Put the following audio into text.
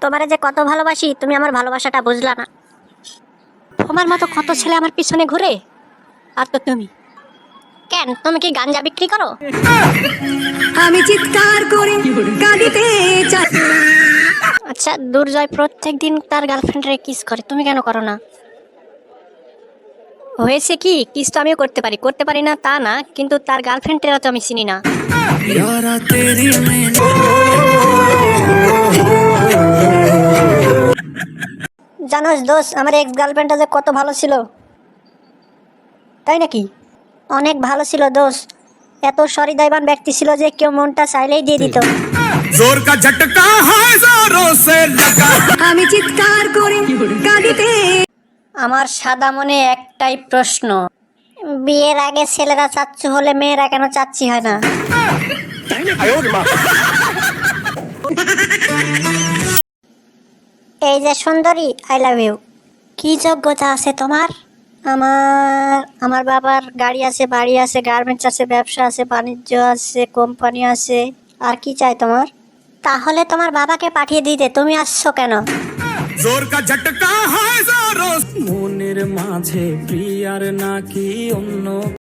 তোমারে যে কত ভালোবাসি, তুমি আমার ভালোবাসাটা বুঝলা না। তোমার মতো কত ছেলে আমার পিছনে ঘুরে, আর তো তুমি কেন, তুমি কি গাঞ্জা বিক্রি করো? আমি চিৎকার করে কাঁদিতে চাই। আচ্ছা, দুর্জয় প্রত্যেকদিন তার গার্লফ্রেন্ডরে কিস করে, তুমি কেন করো না? হয়েছে কি, কিস তো আমিও করতে পারি না তা না, কিন্তু তার গার্লফ্রেন্ডেরা তো আমি চিনি না। জানোস দোস্ত, আমার এক্স গার্লফ্রেন্ডটা যে কত ভালো ছিল। তাই নাকি? অনেক ভালো ছিল দোস্ত, এত সহৃদয়বান ব্যক্তি ছিল যে কেউ মনটা চাইলেই দিয়ে দিত। जोर का झटका है जोरों से लगा। আমি চিৎকার করে কাঁদিতে। আমার সাদা মনে একটাই প্রশ্ন, বিয়ের আগে ছেলেরা চাচ্চু হলে মেয়েরা কেন চাচ্চি হয় না? এই যে সুন্দরী, আই লাভ ইউ। কি যোগ্যতা আছে তোমার? আমার বাবার গাড়ি আছে, বাড়ি আছে, গার্মেন্টস আছে, ব্যবসা আছে, বাণিজ্য আছে, কোম্পানি আছে। আর কি চাই তোমার? তাহলে তোমার বাবাকে পাঠিয়ে দিতে তুমি আসছো কেন? जोर का झटका है जोरों से। মনের মাঝে প্রিয়ার নাকি অন্য